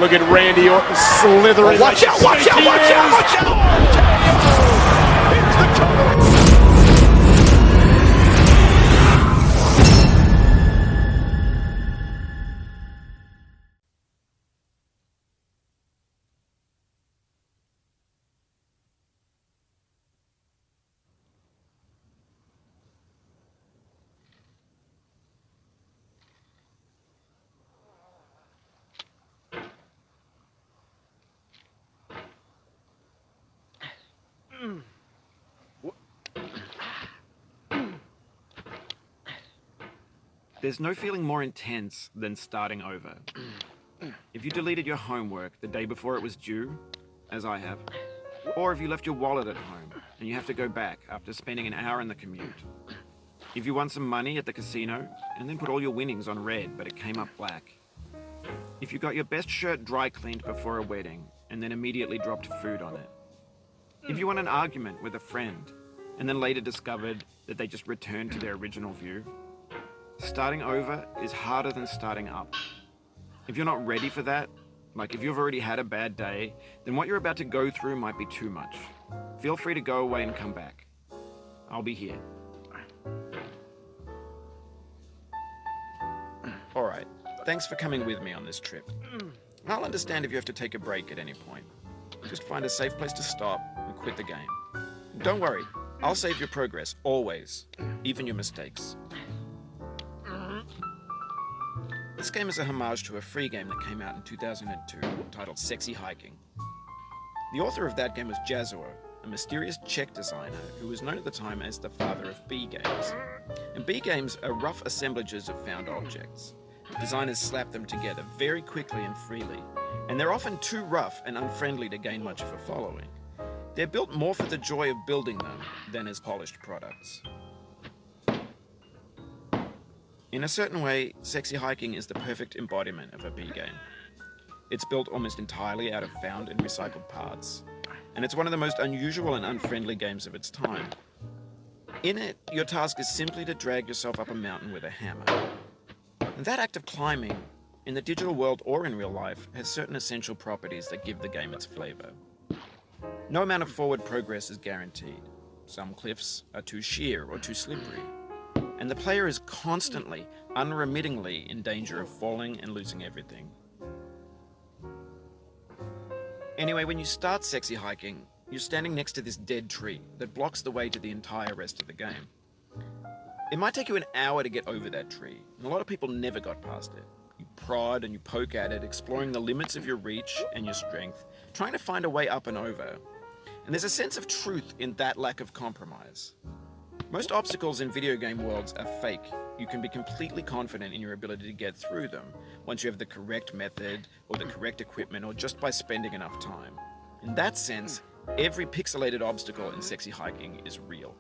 Look at Randy Orton slithering. Oh, watch out, watch out, watch out, watch out! R.K.O. It's the cover. There's no feeling more intense than starting over. If you deleted your homework the day before it was due, as I have, or if you left your wallet at home and you have to go back after spending an hour in the commute. If you won some money at the casino and then put all your winnings on red but it came up black. If you got your best shirt dry cleaned before a wedding and then immediately dropped food on it. If you won an argument with a friend and then later discovered that they just returned to their original view. Starting over is harder than starting up. If you're not ready for that, like if you've already had a bad day, then what you're about to go through might be too much. Feel free to go away and come back. I'll be here. Alright, thanks for coming with me on this trip. I'll understand if you have to take a break at any point. Just find a safe place to stop and quit the game. Don't worry, I'll save your progress, always, even your mistakes. This game is a homage to a free game that came out in 2002 titled Sexy Hiking. The author of that game was R.K.O, a mysterious Czech designer who was known at the time as the father of B games. And B games are rough assemblages of found objects. Designers slap them together very quickly and freely, and they're often too rough and unfriendly to gain much of a following. They're built more for the joy of building them than as polished products. In a certain way, Sexy Hiking is the perfect embodiment of a B game. It's built almost entirely out of found and recycled parts, and it's one of the most unusual and unfriendly games of its time. In it, your task is simply to drag yourself up a mountain with a hammer. And that act of climbing, in the digital world or in real life, has certain essential properties that give the game its flavor. No amount of forward progress is guaranteed. Some cliffs are too sheer or too slippery. And the player is constantly, unremittingly in danger of falling and losing everything. Anyway, when you start Sexy Hiking, you're standing next to this dead tree that blocks the way to the entire rest of the game. It might take you an hour to get over that tree, and a lot of people never got past it. You prod and you poke at it, exploring the limits of your reach and your strength, trying to find a way up and over. And there's a sense of truth in that lack of compromise. Most obstacles in video game worlds are fake. You can be completely confident in your ability to get through them once you have the correct method or the correct equipment or just by spending enough time. In that sense, every pixelated obstacle in Sexy Hiking is real.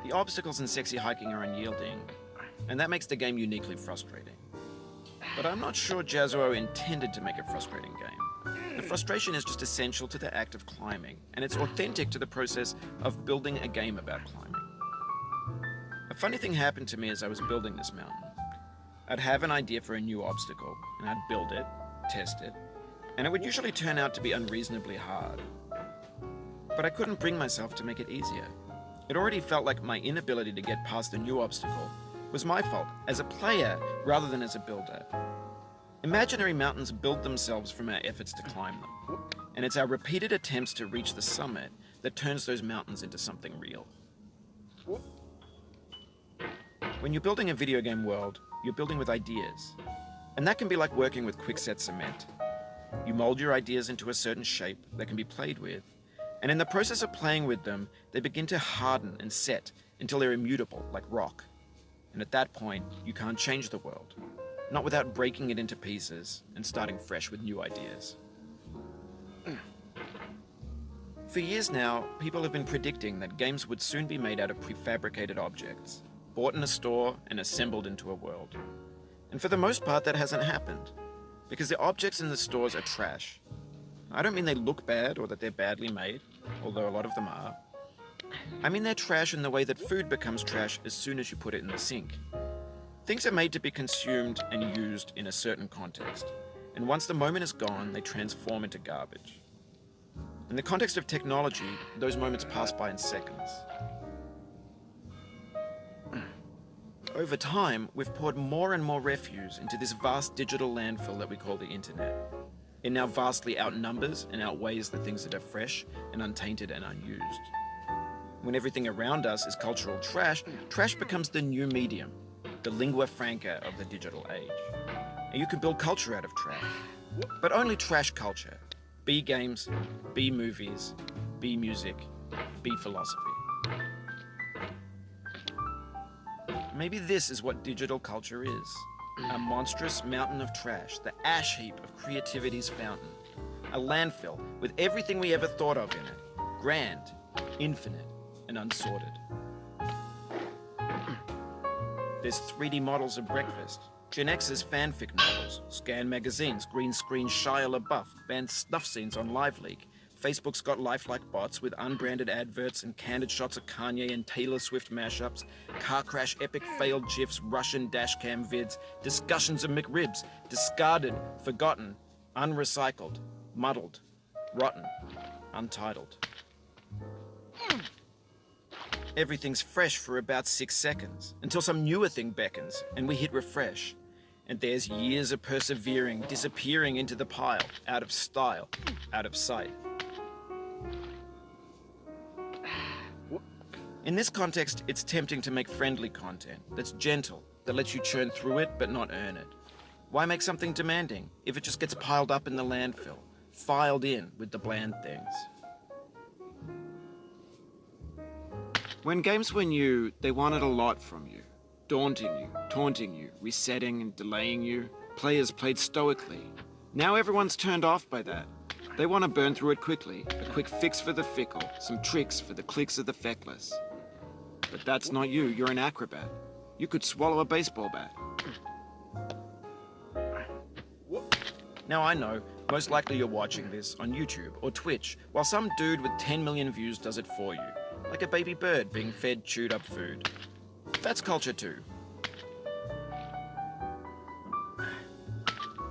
The obstacles in Sexy Hiking are unyielding, and that makes the game uniquely frustrating. But I'm not sure R.K.O intended to make a frustrating game. The frustration is just essential to the act of climbing, and it's authentic to the process of building a game about climbing. A funny thing happened to me as I was building this mountain. I'd have an idea for a new obstacle, and I'd build it, test it, and it would usually turn out to be unreasonably hard. But I couldn't bring myself to make it easier. It already felt like my inability to get past the new obstacle was my fault as a player rather than as a builder. Imaginary mountains build themselves from our efforts to climb them, and it's our repeated attempts to reach the summit that turns those mountains into something real. When you're building a video game world, you're building with ideas, and that can be like working with quickset cement. You mold your ideas into a certain shape that can be played with, and in the process of playing with them, they begin to harden and set until they're immutable, like rock. And at that point, you can't change the world. Not without breaking it into pieces and starting fresh with new ideas. For years now, people have been predicting that games would soon be made out of prefabricated objects, bought in a store and assembled into a world. And for the most part, that hasn't happened, because the objects in the stores are trash. I don't mean they look bad or that they're badly made, although a lot of them are. I mean they're trash in the way that food becomes trash as soon as you put it in the sink. Things are made to be consumed and used in a certain context, and once the moment is gone, they transform into garbage. In the context of technology, those moments pass by in seconds. Over time, we've poured more and more refuse into this vast digital landfill that we call the internet. It now vastly outnumbers and outweighs the things that are fresh and untainted and unused. When everything around us is cultural trash, trash becomes the new medium, the lingua franca of the digital age. And you can build culture out of trash, but only trash culture. Be games, be movies, be music, be philosophy. Maybe this is what digital culture is. A monstrous mountain of trash, the ash heap of creativity's fountain. A landfill with everything we ever thought of in it. Grand, infinite, and unsorted. There's 3D models of breakfast, Gen X's fanfic novels, scan magazines, green screen Shia LaBeouf, banned snuff scenes on LiveLeak. Facebook's got lifelike bots with unbranded adverts and candid shots of Kanye and Taylor Swift mashups, car crash epic failed GIFs, Russian dashcam vids, discussions of McRibs, discarded, forgotten, unrecycled, muddled, rotten, untitled. Everything's fresh for about 6 seconds, until some newer thing beckons and we hit refresh. And there's years of persevering, disappearing into the pile, out of style, out of sight. In this context, it's tempting to make friendly content that's gentle, that lets you churn through it but not earn it. Why make something demanding if it just gets piled up in the landfill, filed in with the bland things? When games were new, they wanted a lot from you. Daunting you, taunting you, resetting and delaying you. Players played stoically. Now everyone's turned off by that. They want to burn through it quickly, a quick fix for the fickle, some tricks for the clicks of the feckless. But that's not you, you're an acrobat. You could swallow a baseball bat. Now I know, most likely you're watching this on YouTube or Twitch, while some dude with 10 million views does it for you, like a baby bird being fed chewed up food. That's culture too.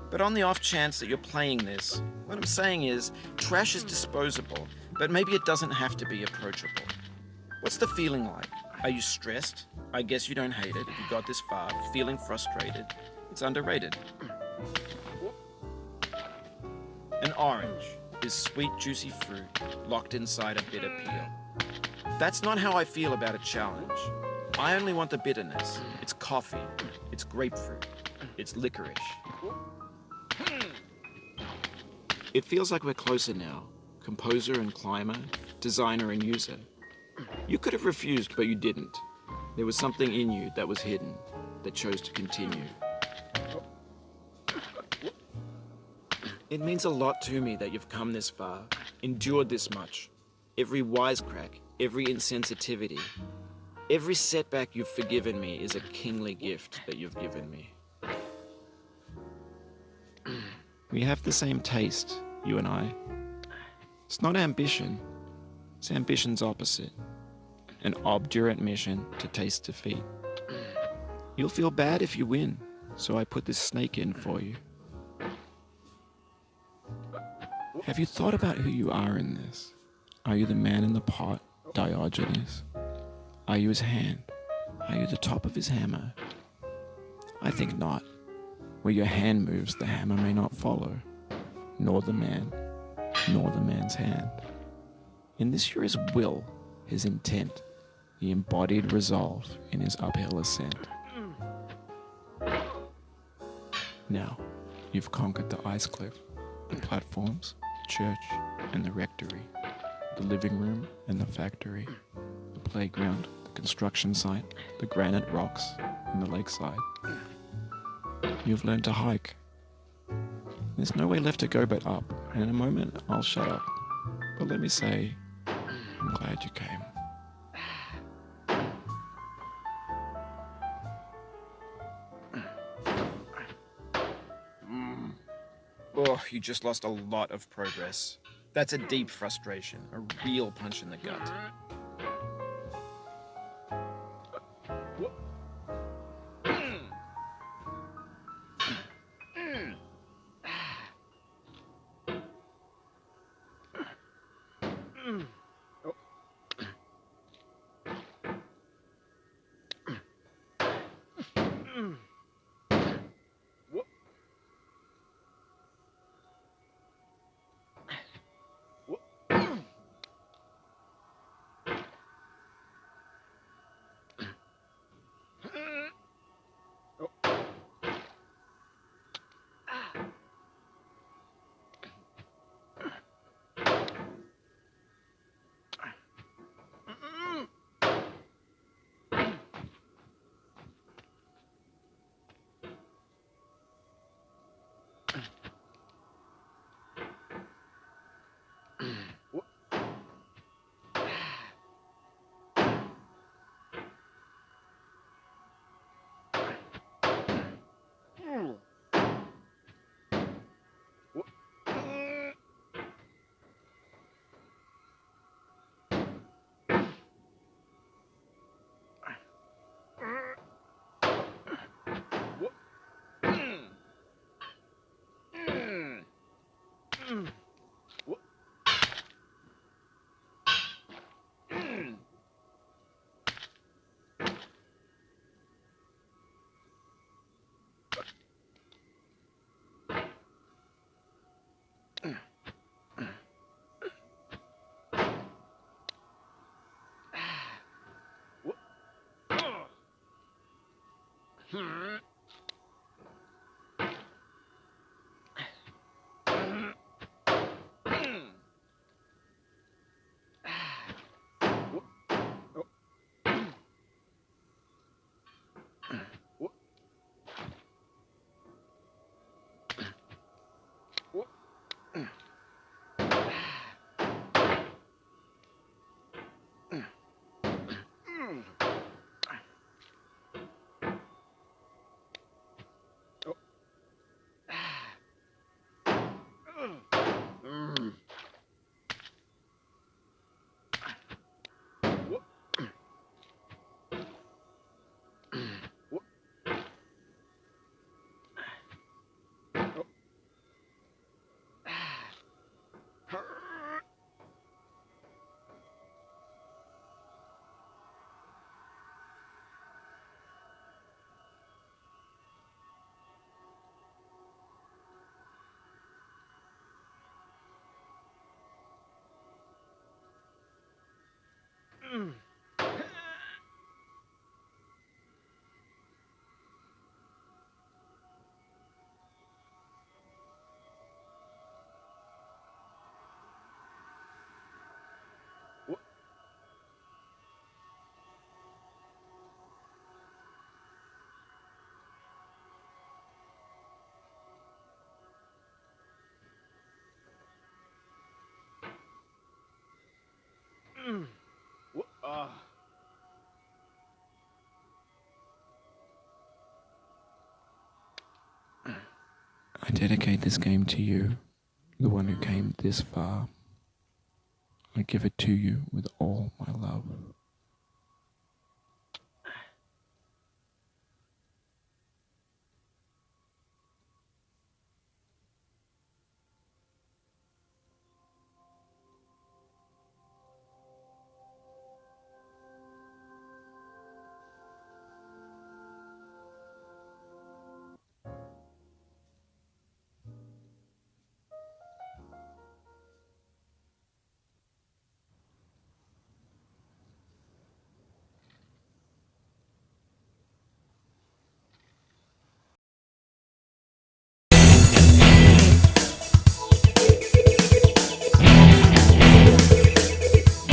But on the off chance that you're playing this, what I'm saying is, trash is disposable, but maybe it doesn't have to be approachable. What's the feeling like? Are you stressed? I guess you don't hate it if you got this far. Feeling frustrated? It's underrated. An orange is sweet, juicy fruit locked inside a bitter peel. That's not how I feel about a challenge. I only want the bitterness. It's coffee. It's grapefruit. It's licorice. It feels like we're closer now. Composer and climber, designer and user. You could have refused, but you didn't. There was something in you that was hidden, that chose to continue. It means a lot to me that you've come this far, endured this much. Every wisecrack, every insensitivity, every setback you've forgiven me is a kingly gift that you've given me. We have the same taste, you and I. It's not ambition, it's ambition's opposite. An obdurate mission to taste defeat. You'll feel bad if you win, so I put this snake in for you. Have you thought about who you are in this? Are you the man in the pot, Diogenes? Are you his hand? Are you the top of his hammer? I think not. Where your hand moves, the hammer may not follow, nor the man, nor the man's hand. In this you're his will, his intent, the embodied resolve in his uphill ascent. Now, you've conquered the ice cliff, the platforms, the church, and the rectory, the living room and the factory, the playground, the construction site, the granite rocks, and the lakeside. You've learned to hike. There's no way left to go but up, and in a moment I'll shut up. But let me say, I'm glad you came. Oh, you just lost a lot of progress. That's a deep frustration, a real punch in the gut. I dedicate this game to you, the one who came this far. I give it to you with all my love.